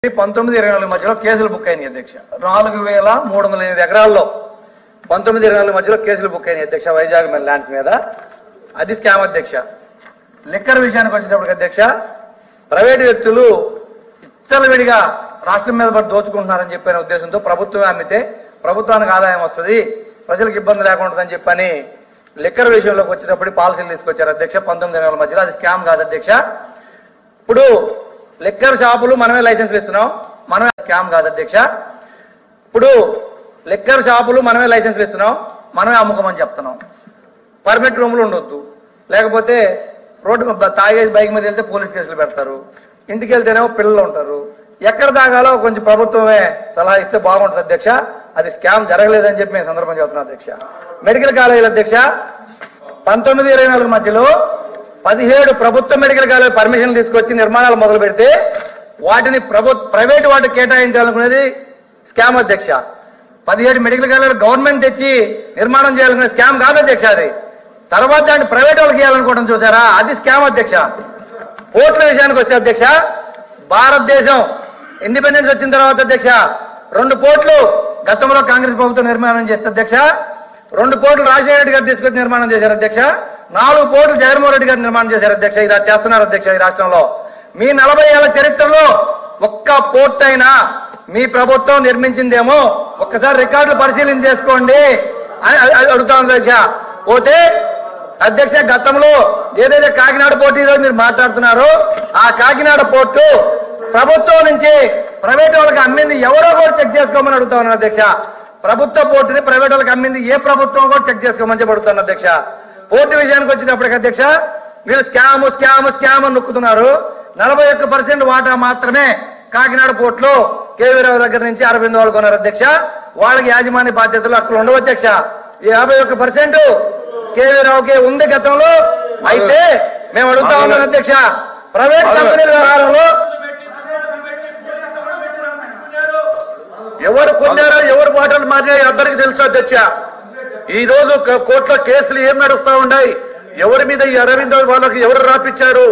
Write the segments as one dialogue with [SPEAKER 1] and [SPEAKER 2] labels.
[SPEAKER 1] 19-24 మధ్యలో కేసులు బుక్ అయినాయి అధ్యక్ష. 4308 ఎకరాల్లో 19-24 మధ్యలో కేసులు బుక్ అయినాయి అధ్యక్ష. వైజాగ్ ల్యాండ్స్ మీద అది స్కామ్ అధ్యక్ష. లిక్కర్ విషయానికి వచ్చేటప్పటికి అధ్యక్ష, ప్రైవేటు వ్యక్తులు ఇచ్చలవిడిగా రాష్ట్రం మీద పడి దోచుకుంటున్నారని చెప్పిన ఉద్దేశంతో ప్రభుత్వం అమ్మితే ప్రభుత్వానికి ఆదాయం వస్తుంది, ప్రజలకు ఇబ్బంది లేకుంటుందని చెప్పని లిక్కర్ విషయంలోకి వచ్చేటప్పుడు పాలసీలు తీసుకొచ్చారు అధ్యక్ష. 19-24 మధ్యలో అది స్కామ్ కాదు అధ్యక్ష. ఇప్పుడు లిక్కర్ షాపులు మనమే లైసెన్స్లు ఇస్తున్నాం, మనమే స్కామ్ కాదు అధ్యక్ష. ఇప్పుడు లిక్కర్ షాపులు మనమే లైసెన్స్లు ఇస్తున్నాం, మనమే అమ్ముకోమని చెప్తున్నాం. పర్మిట్ రూములు ఉండొద్దు, లేకపోతే రోడ్డు తాగేసి బైక్ మీద వెళ్తే పోలీస్ కేసులు పెడతారు, ఇంటికి వెళ్తేనేమో పిల్లలు ఉంటారు. ఎక్కడ తాగాలో కొంచెం ప్రభుత్వమే సలహా ఇస్తే బాగుంటుంది అధ్యక్ష. అది స్కామ్ జరగలేదని చెప్పి మేము సందర్భం చెప్తున్నాం అధ్యక్ష. మెడికల్ కాలేజీలు అధ్యక్ష, 19-24 మధ్యలో 17 ప్రభుత్వ మెడికల్ కాలేజ్ పర్మిషన్ తీసుకొచ్చి నిర్మాణాలు మొదలు పెడితే వాటిని ప్రైవేట్ వాటికి కేటాయించాలనుకునేది స్కామ్ అధ్యక్ష. 17 మెడికల్ కాలేజ్ గవర్నమెంట్ తెచ్చి నిర్మాణం చేయాలనుకునే స్కామ్ కాదు అధ్యక్ష. అది తర్వాత దాన్ని ప్రైవేట్ వాళ్ళకి ఇవ్వాలనుకోవడం చూసారా, అది స్కామ్ అధ్యక్ష. పోర్టుల విషయానికి వస్తే అధ్యక్ష, భారతదేశం ఇండిపెండెన్స్ వచ్చిన తర్వాత అధ్యక్ష 2 పోర్టులు గతంలో కాంగ్రెస్ ప్రభుత్వం నిర్మాణం చేస్తే అధ్యక్ష, 2 పోర్టులు రాజశేఖర రెడ్డి గారు తీసుకొచ్చి నిర్మాణం చేశారు అధ్యక్ష. 4 పోర్టులు జగన్మోహన్ రెడ్డి గారు నిర్మాణం చేశారు అధ్యక్ష. ఇలా చేస్తున్నారు అధ్యక్ష ఈ రాష్ట్రంలో. మీ 40 ఏళ్ల చరిత్రలో ఒక్క పోర్టు అయినా మీ ప్రభుత్వం నిర్మించిందేమో ఒక్కసారి రికార్డులు పరిశీలన చేసుకోండి అని అడుగుతాను అధ్యక్ష. పోతే అధ్యక్ష, గతంలో ఏదైతే కాకినాడ పోర్టు ఈరోజు మీరు మాట్లాడుతున్నారో ఆ కాకినాడ పోర్టు ప్రభుత్వం నుంచి ప్రైవేట్ వాళ్ళకి అమ్మింది ఎవరో కూడా చెక్ చేసుకోమని అడుగుతా ఉన్నాను అధ్యక్ష. ప్రభుత్వ పోర్టుని ప్రైవేట్ వాళ్ళకి అమ్మింది ఏ ప్రభుత్వం కూడా చెక్ చేసుకోమని చెప్పడుతున్నాను అధ్యక్ష. పోర్టు విషయానికి వచ్చినప్పటికీ అధ్యక్ష, మీరు స్కామ్ స్కామ్ స్కామ్ అని నొక్కుతున్నారు. 41% వాటా మాత్రమే కాకినాడ పోర్టులో కేవీరావు దగ్గర నుంచి అరవింద్ వాళ్ళు కొన్నారు అధ్యక్ష. వాళ్ళకి యాజమాన్య బాధ్యతలు అక్కడ ఉండవు అధ్యక్ష. 51% కేవీరావుకి ఉంది గతంలో. అయితే మేము అడుగుతా ఉన్నాం అధ్యక్ష, ప్రైవేట్ కంపెనీల వ్యవహారంలో ఎవరు కొన్నారో ఎవరు మాటలు మాట్లాడి అందరికీ తెలుసు అధ్యక్ష. ఈ రోజు కోర్టులో కేసులు ఏం నడుస్తా ఉన్నాయి, ఎవరి మీద ఈ అరవింద్ వాళ్ళకి ఎవరు రాపిచ్చారు,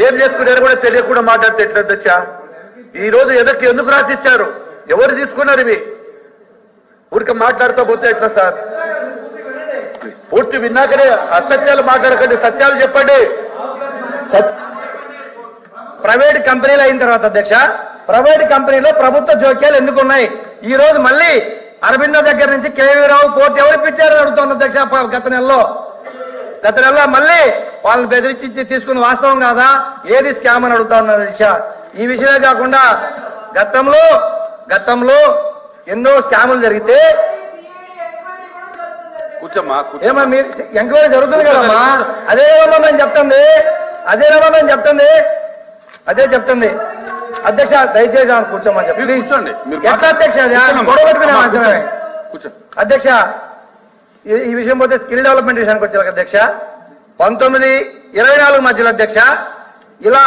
[SPEAKER 1] ఏం చేసుకున్నారో కూడా తెలియకుండా మాట్లాడితే ఎట్లా అధ్యక్ష? ఈ రోజు ఎందుకు రాసిచ్చారు, ఎవరు తీసుకున్నారు ఇవి? ఊరికి మాట్లాడుతూ పోతే ఎట్లా సార్? పూర్తి విన్నాకనే అసత్యాలు మాట్లాడకండి, సత్యాలు చెప్పండి. ప్రైవేట్ కంపెనీలు అయిన తర్వాత అధ్యక్ష, ప్రైవేట్ కంపెనీలో ప్రభుత్వ జోక్యాలు ఎందుకు ఉన్నాయి? ఈ రోజు మళ్ళీ అరవిందో దగ్గర నుంచి కేవీరావు పోర్టు ఎవరు ఇప్పించారని అడుగుతున్న అధ్యక్ష. గత నెలలో మళ్ళీ వాళ్ళని బెదిరించి తీసుకున్న వాస్తవం కాదా, ఏది స్కామ్ అని అడుగుతా ఉన్నది అధ్యక్ష. ఈ విషయమే కాకుండా గతంలో ఎన్నో స్కాములు జరిగితే ఏమో మీరు ఎంక్వైరీ జరుగుతుంది కదమ్మా, అదే మేము చెప్తుంది అధ్యక్ష. దయచేసి కూర్చోమని చెప్పి కూర్చోండి. ఎట్లా అధ్యక్ష గొడవ పెట్టుకునే మాత్రమే అధ్యక్ష. ఈ విషయం పోతే స్కిల్ డెవలప్మెంట్ విషయానికి వచ్చారు అధ్యక్ష. 19-24 మధ్యలో అధ్యక్ష ఇలా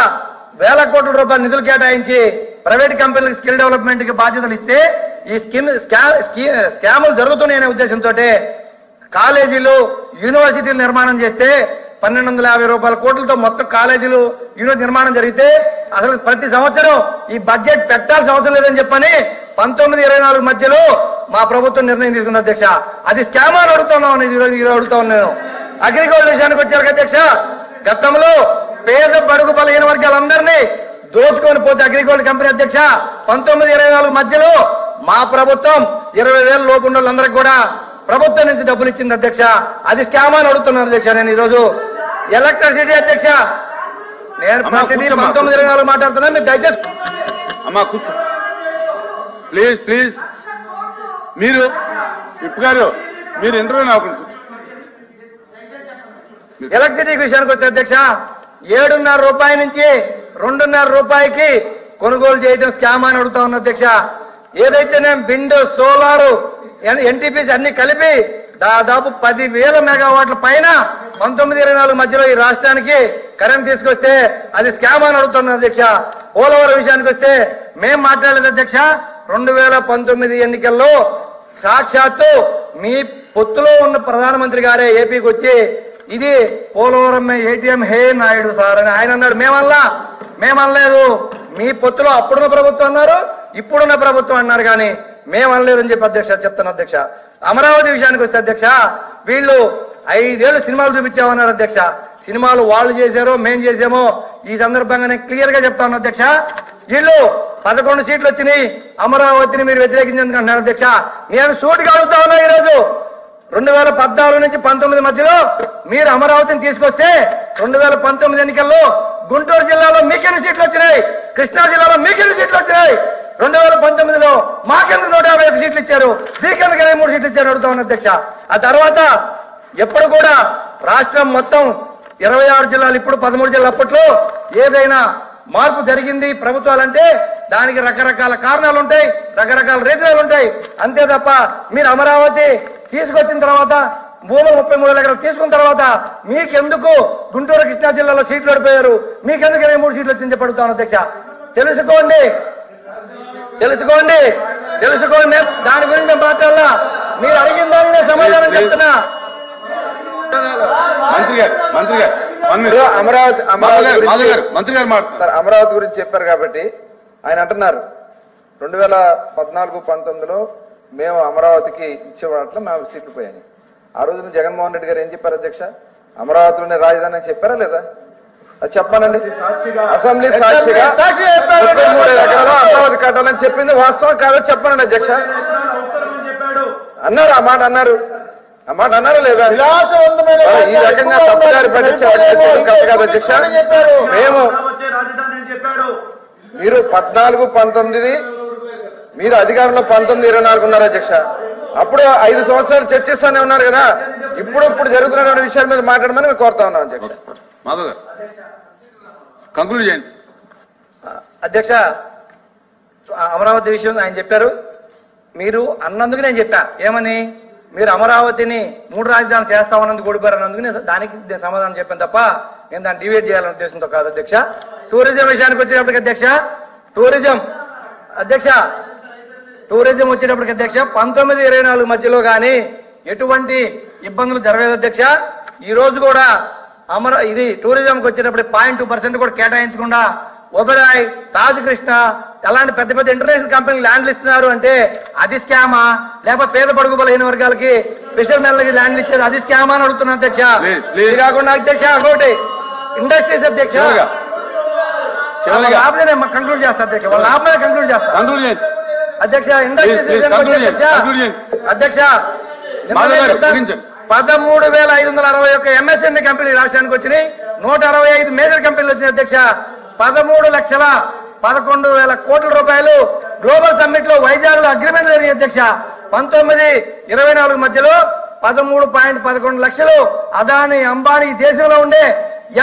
[SPEAKER 1] వేల కోట్ల రూపాయల నిధులు కేటాయించి ప్రైవేట్ కంపెనీలకు స్కిల్ డెవలప్మెంట్ కి బాధ్యతలు ఇస్తే ఈ స్కాములు జరుగుతున్నాయనే ఉద్దేశంతో కాలేజీలు యూనివర్సిటీలు నిర్మాణం చేస్తే 1250 కోట్లతో మొత్తం కాలేజీలు యూనివర్సిటీ నిర్మాణం జరిగితే అసలు ప్రతి సంవత్సరం ఈ బడ్జెట్ పెట్టాల్సిన అవసరం లేదని చెప్పని 19-24 మధ్యలో మా ప్రభుత్వం నిర్ణయం తీసుకుంది అధ్యక్ష. అది స్కామ్ అని అడుగుతున్నాను ఈరోజు అడుగుతా ఉన్నాను. అగ్రికల్చర్ విషయానికి వచ్చారు అధ్యక్ష, గతంలో పేద బడుగు బలహీన వర్గాలందరినీ దోచుకొని పోతే అగ్రికల్చర్ కంపెనీ అధ్యక్ష 19-24 మధ్యలో మా ప్రభుత్వం 20,000 లోపు ఉన్న వాళ్ళందరికీ కూడా ప్రభుత్వం నుంచి డబ్బులు ఇచ్చింది అధ్యక్ష. అది స్కామ్ అని అడుగుతున్నాను అధ్యక్ష. నేను ఈరోజు ఎలక్ట్రిసిటీ అధ్యక్ష, నేను ప్రతిదీ 19-24 మాట్లాడుతున్నాను. మీరు దయచేసి
[SPEAKER 2] అమ్మా కూర్చో ప్లీజ్. మీరు విప్ గారు మీరు ఇంటర్వ్యూ నాకు
[SPEAKER 1] ఎలక్ట్రిసిటీ విషయానికి వచ్చే అధ్యక్ష, 7.5 రూపాయల నుంచి 2.5 రూపాయకి కొనుగోలు చేయడం స్కామ్ అని అడుగుతా ఉన్న అధ్యక్ష. ఏదైతే నేను బిండ్ సోలారు ఎన్టీపీసీ అన్ని కలిపి దాదాపు 10,000 మెగావాట్ల పైన 19-24 మధ్యలో ఈ రాష్ట్రానికి కరెంట్ తీసుకొస్తే అది స్కామ్ అని అడుగుతున్నది అధ్యక్ష. పోలవరం విషయానికి వస్తే మేం మాట్లాడలేదు అధ్యక్ష. 2019 ఎన్నికల్లో సాక్షాత్తు మీ పొత్తులో ఉన్న ప్రధానమంత్రి గారే ఏపీకి వచ్చి ఇది పోలవరం ఏటీఎం హే నాయుడు సార్ అని ఆయన అన్నాడు. మేమనలేదు. మీ పొత్తులో అప్పుడున్న ప్రభుత్వం అన్నారు, ఇప్పుడున్న ప్రభుత్వం అన్నారు, కానీ మేమనలేదని చెప్పి అధ్యక్ష చెప్తాను. అధ్యక్ష అమరావతి విషయానికి వస్తే అధ్యక్ష, వీళ్ళు 5 ఏళ్ళు సినిమాలు చూపించామన్నారు అధ్యక్ష. సినిమాలు వాళ్ళు చేశారో మేం చేసామో ఈ సందర్భంగా నేను క్లియర్ గా చెప్తా ఉన్నా అధ్యక్ష. వీళ్ళు 11 సీట్లు వచ్చినాయి, అమరావతిని మీరు వ్యతిరేకించేందుకు అంటున్నారు అధ్యక్ష. నేను సూటిగా అడుగుతా ఉన్నా, ఈరోజు 2014 నుంచి 19 మధ్యలో మీరు అమరావతిని తీసుకొస్తే 2019 ఎన్నికల్లో గుంటూరు జిల్లాలో మీకెన్ని సీట్లు వచ్చినాయి, కృష్ణా జిల్లాలో మీకెన్ని సీట్లు వచ్చినాయి? 2019లో మాకెందుకు 151 సీట్లు ఇచ్చారు, మీకెందుకు 23 సీట్లు ఇచ్చారు అడుగుతా ఉన్నా అధ్యక్ష. ఆ తర్వాత ఎప్పుడు కూడా రాష్ట్రం మొత్తం 26 జిల్లాలు, ఇప్పుడు 13 జిల్లాలు. అప్పట్లో ఏదైనా మార్పు జరిగింది ప్రభుత్వాలంటే దానికి రకరకాల కారణాలు ఉంటాయి, రకరకాల రీజనాలు ఉంటాయి. అంతే తప్ప మీరు అమరావతి తీసుకొచ్చిన తర్వాత 33 ఎకరాలు తీసుకున్న తర్వాత మీకెందుకు గుంటూరు కృష్ణా జిల్లాలో సీట్లు ఓడిపోయారు, మీకెందుకు 23 సీట్లు వచ్చింది చెప్పడుతాను అధ్యక్ష. తెలుసుకోండి. దాని గురించి మాట్లాడాలా? మీరు అడిగిన దాన్ని నేను సమాధానం చెప్తున్నా.
[SPEAKER 3] అమరావతి గురించి చెప్పారు కాబట్టి ఆయన అంటున్నారు 2014-19లో మేము అమరావతికి ఇచ్చేవాట్లో మేము సీట్లు పోయాయి. ఆ రోజున జగన్మోహన్ రెడ్డి గారు ఏం చెప్పారు అధ్యక్ష? అమరావతిలోనే రాజధాని అని చెప్పారా లేదా? అది చెప్పానండి. అసెంబ్లీ సాక్షిగా 33 ఎకరాలు అమరావతి కట్టాలని చెప్పింది వాస్తవం కాదో చెప్పానండి అధ్యక్ష. అన్నారు, ఆ మాట అన్నారా లేదా? ఈ రకంగా తప్పుదారి పట్టించారు కాదు అధ్యక్ష. మీరు 14-19 మీరు అధికారంలో 19-24 ఉన్నారు అధ్యక్ష. అప్పుడు 5 సంవత్సరాలు చర్చిస్తానే ఉన్నారు కదా. ఇప్పుడు జరుగుతున్న విషయాల మీద మాట్లాడమని మేము కోరుతా ఉన్నాం అధ్యక్ష.
[SPEAKER 2] మాధవ్ గారు కంక్లూడ్ చేయండి.
[SPEAKER 1] అధ్యక్ష, అమరావతి విషయం ఆయన చెప్పారు, మీరు అన్నందుకు నేను చెప్పా. ఏమని? మీరు అమరావతిని 3 రాజధానులు చేస్తామన్నందుకు ఓడిపోయారు అన్నందుకు దానికి సమాధానం చెప్పాను తప్ప నేను దాన్ని డివైడ్ చేయాలనే ఉద్దేశంతో కాదు అధ్యక్ష. టూరిజం విషయానికి వచ్చేటప్పటికి అధ్యక్ష, టూరిజం వచ్చేటప్పటికి అధ్యక్ష 19-24 మధ్యలో కానీ ఎటువంటి ఇబ్బందులు జరగలేదు అధ్యక్ష. ఈ రోజు కూడా ఇది టూరిజంకి వచ్చేటప్పుడు 0.2% కూడా కేటాయించకుండా ఒబెరాయ్, తాజ్ కృష్ణ అలాంటి పెద్ద పెద్ద ఇంటర్నేషనల్ కంపెనీలు ల్యాండ్లు ఇస్తున్నారు అంటే అది స్కామా? లేకపోతే పేద బడుగు బలైన వర్గాలకి స్పెషల్ మెన్లకి ల్యాండ్లు ఇచ్చేది అది స్కామా అని అడుగుతున్నా అధ్యక్ష. ఇది కాకుండా అధ్యక్ష ఇంకోటి ఇండస్ట్రీస్ అధ్యక్ష, కంక్లూడ్ చేస్తా అధ్యక్ష, వాళ్ళ లాభమే కంక్లూడ్ చేస్తా అధ్యక్ష. ఇండస్ట్రీస్ అధ్యక్ష 13,561 ఎంఎస్ఎంఈ కంపెనీ రాష్ట్రానికి వచ్చినాయి, 165 మేజర్ కంపెనీలు వచ్చినాయి అధ్యక్ష. 13,11,000 కోట్ల రూపాయలు గ్లోబల్ సమ్మిట్ లో వైజాగ్ లో అగ్రిమెంట్ జరిగింది అధ్యక్ష. 19-24 మధ్యలో 13.11 లక్షలు అదాని, అంబానీ దేశంలో ఉండే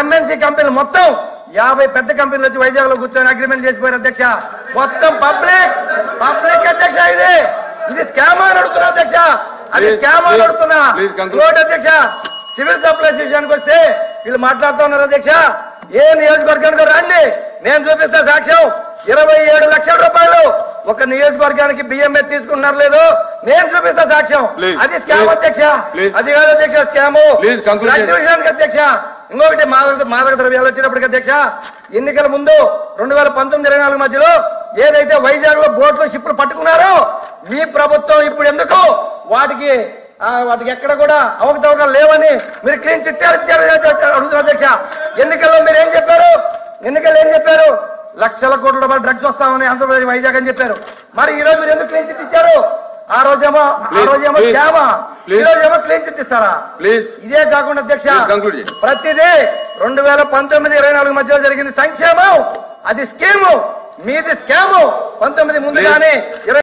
[SPEAKER 1] ఎంఎన్సీ కంపెనీలు మొత్తం 50 పెద్ద కంపెనీలు వచ్చి వైజాగ్ లో కూర్చొని అగ్రిమెంట్ చేసిపోయారు అధ్యక్ష. మొత్తం పబ్లిక్ అధ్యక్ష. ఇది స్కామ్ అని అడుగుతున్నా అధ్యక్ష, అది స్కామ్ అని అడుగుతున్నా. ఇంకోటి అధ్యక్ష, సివిల్ సప్లైస్ విషయానికి వస్తే వీళ్ళు మాట్లాడుతూ ఉన్నారు అధ్యక్ష. ఏ నియోజకవర్గానికి రండి, నేను చూపిస్తా సాక్ష్యం. 27 లక్షల రూపాయలు ఒక నియోజకవర్గానికి బియ్యం తీసుకున్నారు లేదు, నేను చూపిస్తా సాక్ష్యం. అది స్కామ్ అధ్యక్ష, అది కాదు అధ్యక్ష స్కామ్. విషయానికి అధ్యక్ష ఇంకొకటి మాదక ద్రవ్యాలు వచ్చేటప్పటికి అధ్యక్ష, ఎన్నికల ముందు 2019-24 మధ్యలో ఏదైతే వైజాగ్ లో బోట్లు షిప్లు పట్టుకున్నారో మీ ప్రభుత్వం ఇప్పుడు ఎందుకు వాటికి ఎక్కడ కూడా అవకతవకలు లేవని మీరు క్లీన్ చిట్ అడుగుతున్నారు అధ్యక్ష. ఎన్నికల్లో మీరు ఏం చెప్పారు? లక్షల కోట్ల రూపాయలు డ్రగ్స్ వస్తామని ఆంధ్రప్రదేశ్ వైజాగ్ అని చెప్పారు. మరి ఈ రోజు మీరు ఎందుకు క్లీన్ చిట్ ఇచ్చారు? ఆ రోజేమో శ్యామ, ఈ రోజేమో క్లీన్ చిట్ ఇస్తారా? ఇదే కాకుండా అధ్యక్ష ప్రతిదీ 2019-24 మధ్యలో జరిగింది సంక్షేమం, అది స్కీము, మీది స్కాము. 19 ముందుగానే